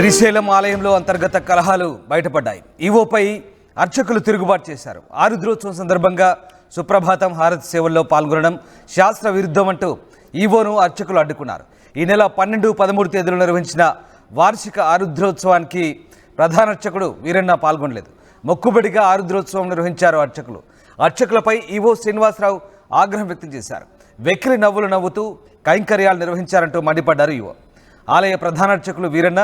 శ్రీశైలం ఆలయంలో అంతర్గత కలహాలు బయటపడ్డాయి. ఈవోపై అర్చకులు తిరుగుబాటు చేశారు. ఆరుద్రోత్సవం సందర్భంగా సుప్రభాతం హారతి సేవల్లో పాల్గొనడం శాస్త్ర విరుద్ధమంటూ ఈవోను అర్చకులు అడ్డుకున్నారు. ఈ నెల 12, 13 తేదీలు నిర్వహించిన వార్షిక ఆరుద్రోత్సవానికి ప్రధాన అర్చకుడు వీరన్న పాల్గొనలేదు. మొక్కుబడిగా ఆరుద్రోత్సవం నిర్వహించారు అర్చకులు. అర్చకులపై ఈవో శ్రీనివాసరావు ఆగ్రహం వ్యక్తం చేశారు. వెక్కిలి నవ్వులు నవ్వుతూ కైంకర్యాలు నిర్వహించారంటూ మండిపడ్డారు ఈవో. ఆలయ ప్రధాన అర్చకులు వీరన్న,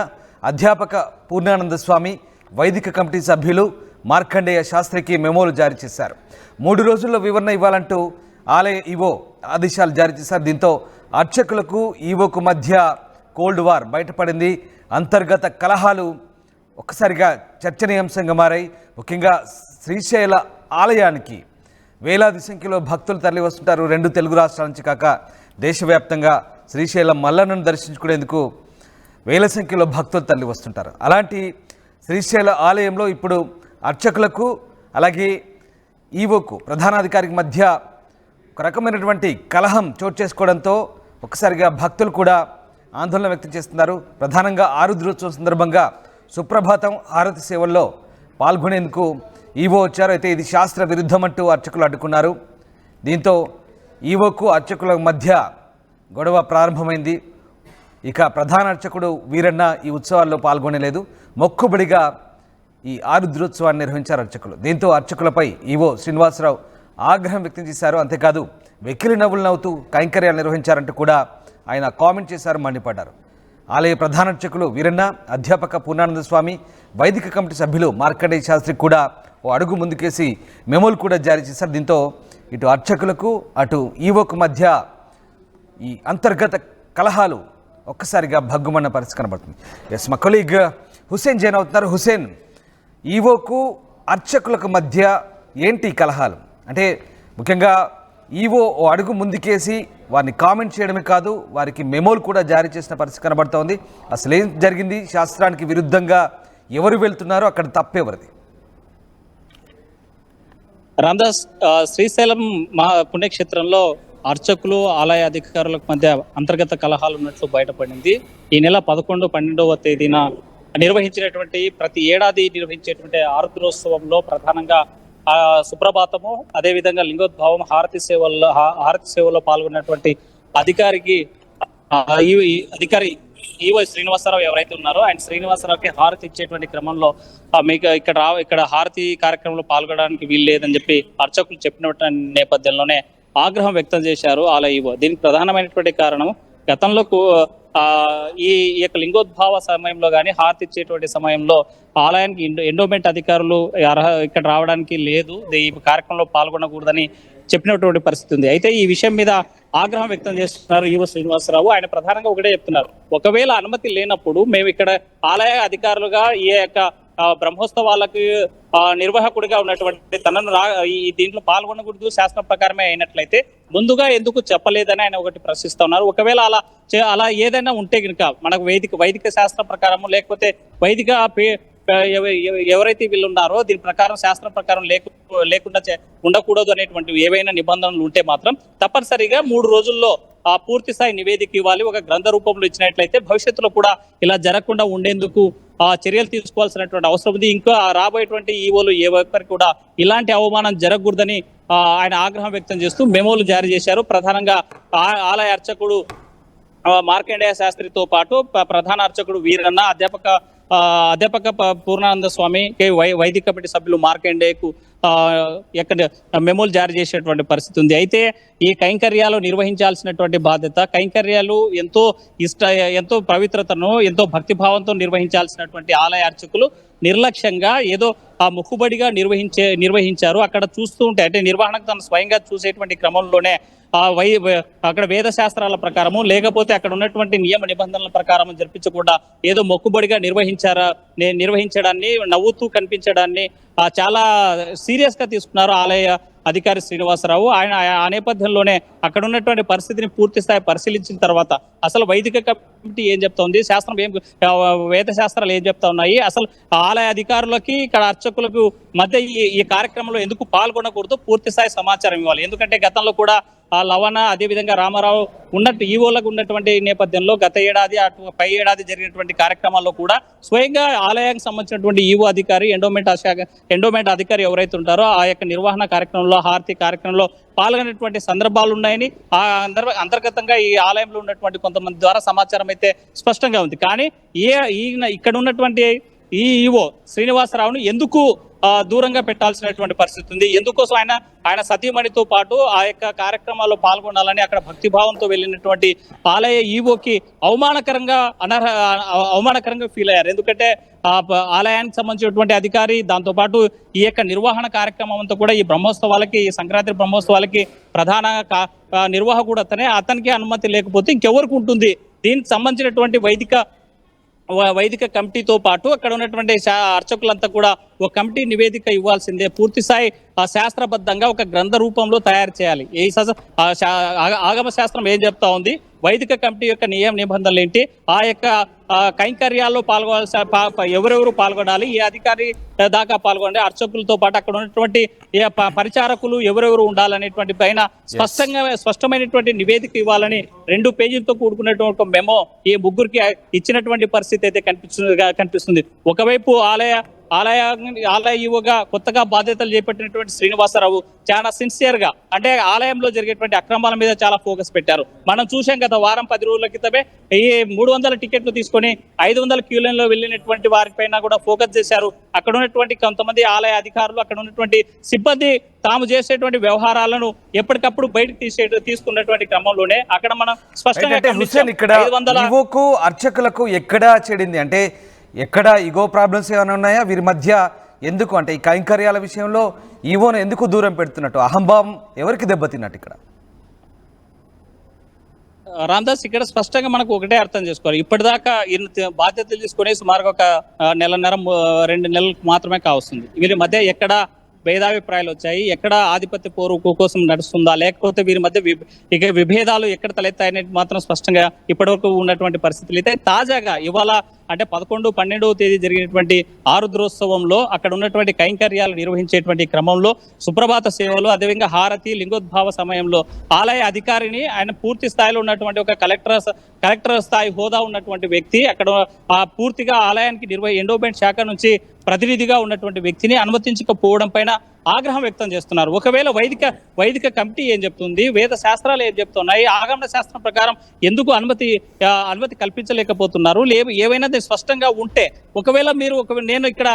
అధ్యాపక పూర్ణానంద స్వామి, వైదిక కమిటీ సభ్యులు మార్కండేయ శాస్త్రికి మెమోలు జారీ చేశారు. 3 రోజుల్లో వివరణ ఇవ్వాలంటూ ఆలయ ఈవో ఆదేశాలు జారీ చేశారు. దీంతో అర్చకులకు ఈవోకు మధ్య కోల్డ్ వార్ బయటపడింది. అంతర్గత కలహాలు ఒక్కసారిగా చర్చనీయాంశంగా మారాయి. ముఖ్యంగా శ్రీశైల ఆలయానికి వేలాది సంఖ్యలో భక్తులు తరలి వస్తుంటారు. 2 తెలుగు రాష్ట్రాల నుంచి కాక దేశవ్యాప్తంగా శ్రీశైలం మల్లన్నను దర్శించుకునేందుకు వేల సంఖ్యలో భక్తులు తరలి వస్తుంటారు. అలాంటి శ్రీశైల ఆలయంలో ఇప్పుడు అర్చకులకు అలాగే ఈవోకు ప్రధానాధికారికి మధ్య ఒక రకమైనటువంటి కలహం చోటు చేసుకోవడంతో ఒక్కసారిగా భక్తులు కూడా ఆందోళన వ్యక్తం చేస్తున్నారు. ప్రధానంగా ఆరుద్రోత్సవం సందర్భంగా సుప్రభాతం హారతి సేవల్లో పాల్గొనేందుకు ఈవో వచ్చారు. అయితే ఇది శాస్త్ర విరుద్ధమంటూ అర్చకులు అడ్డుకున్నారు. దీంతో ఈవోకు అర్చకుల మధ్య గొడవ ప్రారంభమైంది. ఇక ప్రధాన అర్చకుడు వీరన్న ఈ ఉత్సవాల్లో పాల్గొనలేదు. మొక్కుబడిగా ఈ ఆరుద్రోత్సవాన్ని నిర్వహించారు అర్చకులు. దీంతో అర్చకులపై ఈవో శ్రీనివాసరావు ఆగ్రహం వ్యక్తం చేశారు. అంతేకాదు వెక్కిలి నవ్వులు నవ్వుతూ కైంకర్యాలు నిర్వహించారంటూ కూడా ఆయన కామెంట్ చేశారు, మండిపడ్డారు. ఆలయ ప్రధాన అర్చకులు వీరన్న, అధ్యాపక పూర్ణానంద స్వామి, వైదిక కమిటీ సభ్యులు మార్కండేయ శాస్త్రి కూడా ఓ అడుగు ముందుకేసి మెమోలు కూడా జారీ చేశారు. దీంతో ఇటు అర్చకులకు అటు ఈవోకు మధ్య ఈ అంతర్గత కలహాలు ఒక్కసారిగా భగ్గుమన్న పరిస్థితి కనబడుతుంది. ఎస్, మా కొలీగ్ హుసేన్ జైన్ అవుతున్నారు. హుసేన్, ఈవోకు అర్చకులకు మధ్య ఏంటి కలహాలు? అంటే ముఖ్యంగా ఈవో ఓ అడుగు ముందుకేసి వారిని కామెంట్ చేయడమే కాదు, వారికి మెమోలు కూడా జారీ చేసిన పరిస్థితి కనబడుతోంది. అసలు ఏం జరిగింది? శాస్త్రానికి విరుద్ధంగా ఎవరు వెళ్తున్నారో అక్కడ తప్పెవరిది? రామదాస్, శ్రీశైలం పుణ్యక్షేత్రంలో అర్చకులు ఆలయ అధికారులకు మధ్య అంతర్గత కలహాలు ఉన్నట్లు బయటపడింది. ఈ నెల 11, 12వ తేదీన నిర్వహించినటువంటి ప్రతి ఏడాది నిర్వహించేటువంటి ఆరుద్రోత్సవంలో ప్రధానంగా సుప్రభాతము, అదేవిధంగా లింగోద్భావం, హారతి సేవల్లో పాల్గొన్నటువంటి అధికారి ఈవో శ్రీనివాసరావు ఎవరైతే ఉన్నారో ఆయన శ్రీనివాసరావుకి హారతి ఇచ్చేటువంటి క్రమంలో మీకు ఇక్కడ హారతి కార్యక్రమంలో పాల్గొనడానికి వీలు లేదని చెప్పి అర్చకులు చెప్పిన నేపథ్యంలోనే ఆగ్రహం వ్యక్తం చేశారు ఆలయ ఈవో. దీనికి ప్రధానమైనటువంటి కారణం గతంలో ఈ యొక్క లింగోద్భావ సమయంలో కానీ హారతి ఇచ్చేటువంటి సమయంలో ఆలయానికి ఎండోమెంట్ అధికారులు ఇక్కడ రావడానికి లేదు, ఈ కార్యక్రమంలో పాల్గొనకూడదని చెప్పినటువంటి పరిస్థితి ఉంది. అయితే ఈ విషయం మీద ఆగ్రహం వ్యక్తం చేస్తున్నారు ఈవో శ్రీనివాసరావు. ఆయన ప్రధానంగా ఒకటే చెప్తున్నారు, ఒకవేళ అనుమతి లేనప్పుడు మేము ఇక్కడ ఆలయ అధికారులుగా ఈ యొక్క బ్రహ్మోత్సవాలకు నిర్వాహకుడిగా ఉన్నటువంటి తనను దీంట్లో పాల్గొనకూడదు, శాస్త్రం ప్రకారమే అయినట్లయితే ముందుగా ఎందుకు చెప్పలేదని ఆయన ఒకటి ప్రశ్నిస్తా ఉన్నారు. ఒకవేళ అలా ఏదైనా ఉంటే కనుక మనకు వైదిక శాస్త్రం ప్రకారము లేకపోతే వైదిక ఎవరైతే వీళ్ళు ఉన్నారో దీని ప్రకారం శాస్త్రం ప్రకారం లేకుండా ఉండకూడదు అనేటువంటి ఏవైనా నిబంధనలు ఉంటే మాత్రం తప్పనిసరిగా 3 రోజుల్లో పూర్తి స్థాయి నివేదిక ఇవ్వాలి. ఒక గ్రంథ రూపంలో ఇచ్చినట్లయితే భవిష్యత్తులో కూడా ఇలా జరగకుండా ఉండేందుకు చర్యలు తీసుకోవాల్సినటువంటి అవసరం ఉంది. ఇంకా రాబోయేటువంటి ఈవోలు ఏ ఒక్కరికి కూడా ఇలాంటి అవమానం జరగకూడదని ఆయన ఆగ్రహం వ్యక్తం చేస్తూ మెమోలు జారీ చేశారు. ప్రధానంగా ఆలయ అర్చకుడు మార్కండేయ శాస్త్రితో పాటు ప్రధాన అర్చకుడు వీరన్న, అధ్యాపక పూర్ణానంద స్వామి, వైదిక కమిటీ సభ్యులు మార్కండేయకు మెమోలు జారీ చేసేటువంటి పరిస్థితి ఉంది. అయితే ఈ కైంకర్యాలు నిర్వహించాల్సినటువంటి బాధ్యత, కైంకర్యాలు ఎంతో పవిత్రతను ఎంతో భక్తిభావంతో నిర్వహించాల్సినటువంటి ఆలయ అర్చకులు నిర్లక్ష్యంగా ఏదో మొక్కుబడిగా నిర్వహించారు. అక్కడ చూస్తూ ఉంటే అంటే నిర్వహణకు తను స్వయంగా చూసేటువంటి క్రమంలోనే అక్కడ వేద శాస్త్రాల ప్రకారము లేకపోతే అక్కడ ఉన్నటువంటి నియమ నిబంధనల ప్రకారం జరిపించకుండా ఏదో మొక్కుబడిగా నిర్వహించడాన్ని నవ్వుతూ కనిపించడాన్ని చాలా సీరియస్ గా తీసుకున్నారు ఆలయ అధికారి శ్రీనివాసరావు. ఆయన ఆ నేపథ్యంలోనే అక్కడ ఉన్నటువంటి పరిస్థితిని పూర్తి స్థాయి పరిశీలించిన తర్వాత అసలు వైదిక కమిటీ ఏం చెప్తా ఉంది, శాస్త్రం వేద శాస్త్రాలు ఏం చెప్తా ఉన్నాయి, అసలు ఆలయ అధికారులకి ఇక్కడ అర్చకులకు మధ్య ఈ కార్యక్రమంలో ఎందుకు పాల్గొనకూడదు పూర్తి స్థాయి సమాచారం ఇవ్వాలి. ఎందుకంటే గతంలో కూడా లవణ అదేవిధంగా రామారావు ఉన్నట్టు ఈవోలకు ఉన్నటువంటి నేపథ్యంలో గత ఏడాది అటు పై ఏడాది జరిగినటువంటి కార్యక్రమాల్లో కూడా స్వయంగా ఆలయానికి సంబంధించినటువంటి ఈవో అధికారి ఎండోమెంట్ అధికారి ఎవరైతే ఉంటారో ఆ యొక్క నిర్వహణ కార్యక్రమంలో హారతి కార్యక్రమంలో పాల్గొనేటువంటి సందర్భాలు ఉన్నాయని ఆ అంతర్గతంగా ఈ ఆలయంలో ఉన్నటువంటి కొంతమంది ద్వారా సమాచారం అయితే స్పష్టంగా ఉంది. కానీ ఈయన ఇక్కడ ఉన్నటువంటి ఈ ఈవో శ్రీనివాసరావును ఎందుకు దూరంగా పెట్టాల్సినటువంటి పరిస్థితి ఉంది? ఎందుకోసం ఆయన సతీమణితో పాటు ఆ యొక్క కార్యక్రమాల్లో పాల్గొనాలని అక్కడ భక్తిభావంతో వెళ్ళినటువంటి ఆలయ ఈవోకి అవమానకరంగా ఫీల్ అయ్యారు. ఎందుకంటే ఆలయానికి సంబంధించినటువంటి అధికారి, దాంతోపాటు ఈ యొక్క నిర్వహణ కార్యక్రమం అంతా కూడా ఈ బ్రహ్మోత్సవాలకి, ఈ సంక్రాంతి బ్రహ్మోత్సవాలకి ప్రధాన నిర్వాహకుడు అతనికి అనుమతి లేకపోతే ఇంకెవరికి ఉంటుంది? దీనికి సంబంధించినటువంటి వైదిక కమిటీతో పాటు అక్కడ ఉన్నటువంటి అర్చకులంతా కూడా ఒక కమిటీ నివేదిక ఇవ్వాల్సిందే. పూర్తి స్థాయి శాస్త్రబద్ధంగా ఒక గ్రంథ రూపంలో తయారు చేయాలి. ఆగమ శాస్త్రం ఏం చెప్తా ఉంది, వైదిక కమిటీ యొక్క నిబంధనలు ఏంటి, ఆ యొక్క కైంకర్యాల్లో ఎవరెవరు పాల్గొనాలి, ఏ అధికారి దాకా పాల్గొనాలి, అర్చకులతో పాటు అక్కడ ఉన్నటువంటి పరిచారకులు ఎవరెవరు ఉండాలనేటువంటి పైన స్పష్టమైనటువంటి నివేదిక ఇవ్వాలని 2 పేజీలతో కూడుకున్నటువంటి ఒక మెమో ఈ ముగ్గురికి ఇచ్చినటువంటి పరిస్థితి అయితే కనిపిస్తుంది. ఒకవైపు ఆలయ ఈవోగా కొత్తగా బాధ్యతలు చేపట్టినటువంటి శ్రీనివాసరావు చాలా సిన్సియర్ గా, అంటే ఆలయంలో జరిగేటువంటి అక్రమాల మీద చాలా ఫోకస్ పెట్టారు. మనం చూసాం గత వారం 10 రోజుల క్రితమే ఈ 300 టికెట్లు తీసుకొని 500 క్యూలైన్లో వెళ్ళినటువంటి వారిపైన కూడా ఫోకస్ చేశారు. అక్కడ ఉన్నటువంటి కొంతమంది ఆలయ అధికారులు, అక్కడ ఉన్నటువంటి సిబ్బంది తాము చేసేటువంటి వ్యవహారాలను ఎప్పటికప్పుడు బయటకు తీసుకున్నటువంటి క్రమంలోనే అక్కడ మనం స్పష్టంగా ఈవోకు అర్చకులకు ఎక్కడ చెడింది అంటే ఎక్కడ ఈగో ప్రాబ్లమ్స్ ఏమైనా ఉన్నాయా వీరి మధ్య? ఎందుకు అంటే ఈ కైంకర్యాల విషయంలో ఈవోను ఎందుకు దూరం పెడుతున్నట్టు? అహంభావం ఎవరికి దెబ్బతిన్నట్టు ఇక్కడ? రామ్దాస్, ఇక్కడ స్పష్టంగా మనకు ఒకటే అర్థం చేసుకోవాలి. ఇప్పటిదాకా ఈయన బాధ్యతలు తీసుకుని సుమారుగా ఒక 1.5-2 నెలలకు మాత్రమే కావస్తుంది. వీరి మధ్య ఎక్కడ భేదాభిప్రాయాలు వచ్చాయి, ఎక్కడ ఆధిపత్య పోరు కోసం నడుస్తుందా, లేకపోతే వీరి మధ్య విభేదాలు ఎక్కడ తలెత్తాయనేది మాత్రం స్పష్టంగా ఇప్పటివరకు ఉన్నటువంటి పరిస్థితులు అయితే తాజాగా ఇవాళ అంటే 11-12వ తేదీ జరిగినటువంటి ఆరుద్రోత్సవంలో అక్కడ ఉన్నటువంటి కైంకర్యాలు నిర్వహించేటువంటి క్రమంలో సుప్రభాత సేవలు, అదేవిధంగా హారతి, లింగోద్భావ సమయంలో ఆలయ అధికారిని, ఆయన పూర్తి స్థాయిలో ఉన్నటువంటి ఒక కలెక్టర్ స్థాయి హోదా ఉన్నటువంటి వ్యక్తి, అక్కడ పూర్తిగా ఆలయానికి ఎండోమెంట్ శాఖ నుంచి ప్రతినిధిగా ఉన్నటువంటి వ్యక్తిని అనుమతించకపోవడం పైన ఆగ్రహం వ్యక్తం చేస్తున్నారు. ఒకవేళ వైదిక కమిటీ ఏం చెప్తుంది, వేద శాస్త్రాలు ఏం చెప్తున్నాయి, ఆగమన శాస్త్రం ప్రకారం ఎందుకు అనుమతి కల్పించలేకపోతున్నారు, ఏవైనా స్పష్టంగా ఉంటే ఒకవేళ నేను ఇక్కడ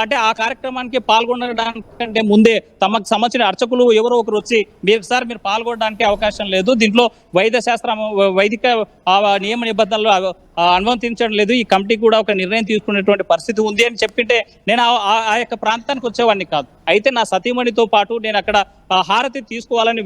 అంటే ఆ కార్యక్రమానికి పాల్గొనడానికంటే ముందే తమకు సంబంధించిన అర్చకులు ఎవరో ఒకరు వచ్చి మీరు పాల్గొనడానికి అవకాశం లేదు, దీంట్లో వైదిక నియమ నిబంధనలు అనుమతించడం లేదు, ఈ కమిటీ కూడా ఒక నిర్ణయం తీసుకునేటువంటి పరిస్థితి ఉంది అని చెప్పింటే నేను ఆ యొక్క ప్రాంతానికి వచ్చేవాడిని కాదు. అయితే నా సతీమణితో పాటు నేను అక్కడ హారతి తీసుకోవాలని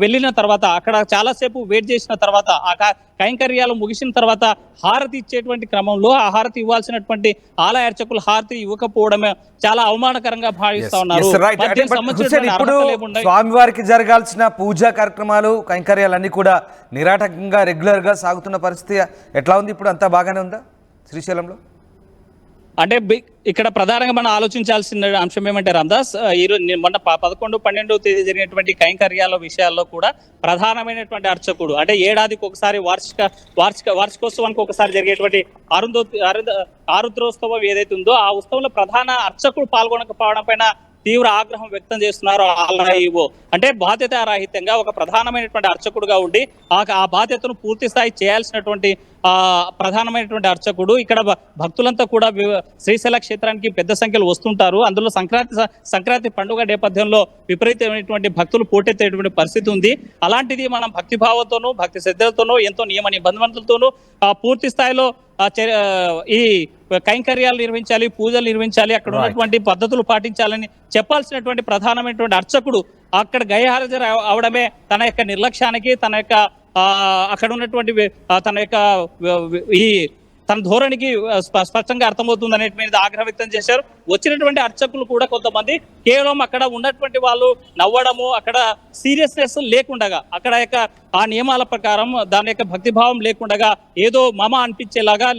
వెళ్ళిన తర్వాత అక్కడ చాలాసేపు వెయిట్ చేసిన తర్వాత ఆ కైంకర్యాలు ముగిసిన తర్వాత హారతి ఇచ్చేటువంటి క్రమంలో ఆ హారతి ఇవ్వాల్సినటువంటి ఆలయ అర్చకులు హారతి ఇవ్వకపోవడమే చాలా అవమానకరంగా భావిస్తా ఉన్నారు. స్వామివారికి జరగాల్సిన పూజా కార్యక్రమాలు, కైంకర్యాలన్నీ కూడా నిరాటకంగా రెగ్యులర్ గా సాగుతున్న పరిస్థితి ఎట్లా ఉంది? ఇప్పుడు అంతా బాగానే ఉందా శ్రీశైలంలో? అంటే ఇక్కడ ప్రధానంగా మనం ఆలోచించాల్సిన అంశం ఏమంటే రామ్దాస్, మొన్న 11-12వ తేదీ జరిగినటువంటి కైంకర్యాల విషయాల్లో కూడా ప్రధానమైనటువంటి అర్చకుడు, అంటే ఏడాదికి ఒకసారి వార్షికోత్సవానికి ఒకసారి జరిగేటువంటి ఆరుద్రోత్సవం ఏదైతే ఉందో ఆ ఉత్సవంలో ప్రధాన అర్చకుడు పాల్గొనకపోవడం పైన తీవ్ర ఆగ్రహం వ్యక్తం చేస్తున్నారు ఆలయో. అంటే బాధ్యతారాహిత్యంగా ఒక ప్రధానమైనటువంటి అర్చకుడుగా ఉండి ఆ బాధ్యతను పూర్తి స్థాయి చేయాల్సినటువంటి ప్రధానమైనటువంటి అర్చకుడు, ఇక్కడ భక్తులంతా కూడా శ్రీశైల క్షేత్రానికి పెద్ద సంఖ్యలో వస్తుంటారు. అందులో సంక్రాంతి పండుగ నేపథ్యంలో విపరీతమైనటువంటి భక్తులు పోటెత్తేటువంటి పరిస్థితి ఉంది. అలాంటిది మనం భక్తిభావంతోనూ భక్తి శ్రద్ధలతోనూ ఎంతో నియమ నిబంధనలతోనూ పూర్తి స్థాయిలో ఈ కైంకర్యాలు నిర్వహించాలి, పూజలు నిర్వహించాలి, అక్కడ ఉన్నటువంటి పద్ధతులు పాటించాలని చెప్పాల్సినటువంటి ప్రధానమైనటువంటి అర్చకుడు అక్కడ గైర్హాజరు అవడమే తన యొక్క నిర్లక్ష్యానికి, తన యొక్క అక్కడ ఉన్నటువంటి తన ధోరణికి స్పష్టంగా అర్థమవుతుంది అనే మీద ఆగ్రహం వ్యక్తం చేశారు. వచ్చినటువంటి అర్చకులు కూడా కొంతమంది కేవలం అక్కడ ఉన్నటువంటి వాళ్ళు నవ్వడము, అక్కడ సీరియస్నెస్ లేకుండగా, అక్కడ యొక్క ఆ నియమాల ప్రకారం దాని యొక్క భక్తిభావం లేకుండగా ఏదో మమ అనిపించేలాగా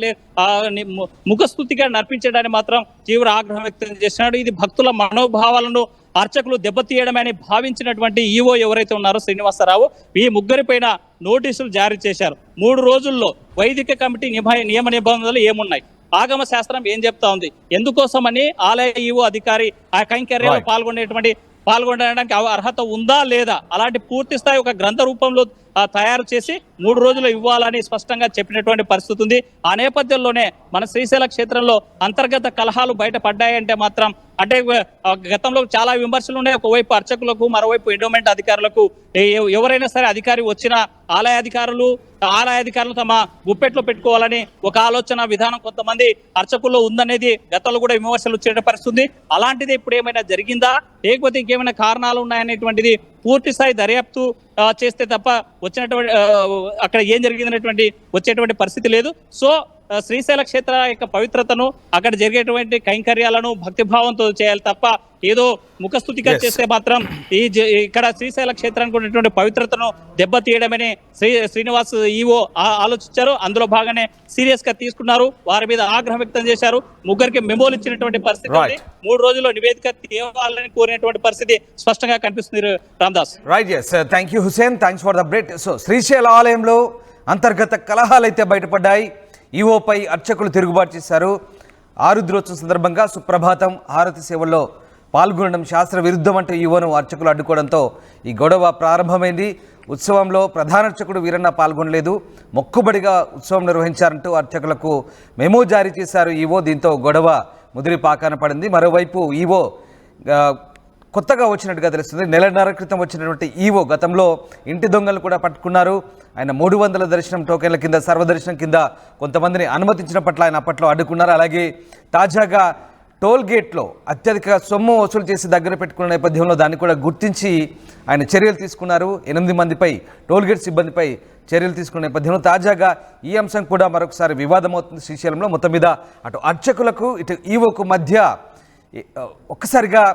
ముఖస్థుతిగా నర్పించడానికి మాత్రం తీవ్ర ఆగ్రహం వ్యక్తం చేస్తున్నాడు. ఇది భక్తుల మనోభావాలను అర్చకులు దెబ్బతీయడమని భావించినటువంటి ఈవో ఎవరైతే ఉన్నారో శ్రీనివాసరావు ఈ ముగ్గురిపైన నోటీసులు జారీ చేశారు. 3 రోజుల్లో వైదిక కమిటీ నియమ నిబంధనలు ఏమున్నాయి, ఆగమ శాస్త్రం ఏం చెప్తా ఉంది, ఎందుకోసమని ఆలయ ఈవో అధికారి ఆ కైంకర్యాల్లో పాల్గొనడానికి అర్హత ఉందా లేదా, అలాంటి పూర్తి స్థాయి ఒక గ్రంథ రూపంలో తయారు చేసి 3 రోజులు ఇవ్వాలని స్పష్టంగా చెప్పినటువంటి పరిస్థితి ఉంది. ఆ నేపథ్యంలోనే మన శ్రీశైల క్షేత్రంలో అంతర్గత కలహాలు బయటపడ్డాయంటే మాత్రం అంటే గతంలో చాలా విమర్శలు ఉన్నాయి. ఒకవైపు అర్చకులకు, మరోవైపు ఎండోమెంట్ అధికారులకు. ఎవరైనా సరే అధికారి వచ్చినా ఆలయ అధికారులు తమ గుప్పెట్లో పెట్టుకోవాలని ఒక ఆలోచన విధానం కొంతమంది అర్చకుల్లో ఉందనేది గతంలో కూడా విమర్శలు వచ్చే పరిస్థితుంది. అలాంటిది ఇప్పుడు ఏమైనా జరిగిందా, లేకపోతే ఇంకేమైనా కారణాలు ఉన్నాయనేటువంటిది పూర్తి స్థాయి దర్యాప్తు చేస్తే తప్ప వచ్చినటువంటి అక్కడ ఏం జరిగిందనేటువంటి వచ్చేటువంటి పరిస్థితి లేదు. సో శ్రీశైల క్షేత్ర యొక్క పవిత్రతను, అక్కడ జరిగేటువంటి కైంకర్యాలను భక్తిభావంతో చేయాలి తప్ప ఏదో ముఖస్తుతిగా చేస్తే మాత్రం ఇక్కడ శ్రీశైల క్షేత్రానికి ఉన్నటువంటి పవిత్రతను దెబ్బతీయడమని శ్రీనివాస్ ఈవో ఆలోచించారు. అందులో భాగంగానే సీరియస్ గా తీసుకున్నారు. వారి మీద ఆగ్రహం వ్యక్తం చేశారు. ముగ్గురికి మెమోలు ఇచ్చినటువంటి పరిస్థితి ఉంది. 3 రోజుల్లో నివేదిక తేవాలని కోరినటువంటి పరిస్థితి స్పష్టంగా కనిపిస్తుంది. Ramdas. Right, yes, thank you Hussain, thanks for the update. So Srisaila ఆలయంలో అంతర్గత కలహాలు అయితే బయటపడ్డాయి. ఈవోపై అర్చకులు తిరుగుబాటు చేశారు. ఆరుద్రోత్సవం సందర్భంగా సుప్రభాతం హారతి సేవల్లో పాల్గొనడం శాస్త్ర విరుద్ధం అంటూ ఈవోను అర్చకులు అడ్డుకోవడంతో ఈ గొడవ ప్రారంభమైంది. ఉత్సవంలో ప్రధాన అర్చకుడు వీరన్న పాల్గొనలేదు, మొక్కుబడిగా ఉత్సవం నిర్వహించారంటూ అర్చకులకు మెమో జారీ చేశారు ఈవో. దీంతో గొడవ ముదిరి పాకాన పడింది. మరోవైపు ఈవో కొత్తగా వచ్చినట్టుగా తెలుస్తుంది. నెలన్నర క్రితం వచ్చినటువంటి ఈవో గతంలో ఇంటి దొంగలు కూడా పట్టుకున్నారు. ఆయన 300 దర్శనం టోకెన్ల కింద, సర్వదర్శనం కింద కొంతమందిని అనుమతించిన పట్ల ఆయన అప్పట్లో అడ్డుకున్నారు. అలాగే తాజాగా టోల్ గేట్లో అత్యధిక సొమ్ము వసూలు చేసి దగ్గర పెట్టుకున్న నేపథ్యంలో దాన్ని కూడా గుర్తించి ఆయన చర్యలు తీసుకున్నారు. 8 మందిపై టోల్ గేట్ సిబ్బందిపై చర్యలు తీసుకున్న నేపథ్యంలో తాజాగా ఈ అంశం కూడా మరొకసారి వివాదమవుతుంది శ్రీశైలంలో. మొత్తం మీద అటు అర్చకులకు ఇటు ఈవోకు మధ్య ఒక్కసారిగా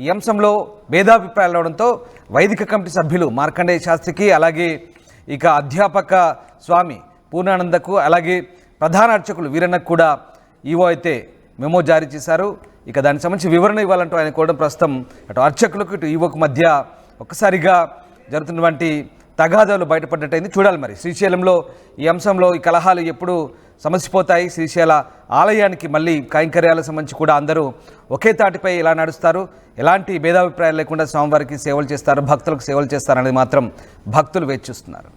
ఈ అంశంలో భేదాభిప్రాయాలు రావడంతో వైదిక కమిటీ సభ్యులు మార్కండేయ శాస్త్రికి, అలాగే ఇక అధ్యాపక స్వామి పూర్ణానందకు, అలాగే ప్రధాన అర్చకులు వీరన్నకు కూడా ఈవో అయితే మెమో జారీ చేశారు. ఇక దానికి సంబంధించి వివరణ ఇవ్వాలంటూ ఆయన కోరడం ప్రస్తుతం అటు అర్చకులకు ఇటు ఈవోకు మధ్య ఒక్కసారిగా జరుగుతున్నటువంటి తగాదాలు బయటపడ్డట్టయింది. చూడాలి మరి శ్రీశైలంలో ఈ అంశంలో ఈ కలహాలు ఎప్పుడు సమసిపోతాయి. శ్రీశైల ఆలయానికి మళ్ళీ కైంకర్యాలకు సంబంధించి కూడా అందరూ ఒకే తాటిపై ఎలా నడుస్తారు, ఎలాంటి భేదాభిప్రాయాలు లేకుండా స్వామివారికి సేవలు చేస్తారు, భక్తులకు సేవలు చేస్తారు అనేది మాత్రం భక్తులు వేచి చూస్తున్నారు.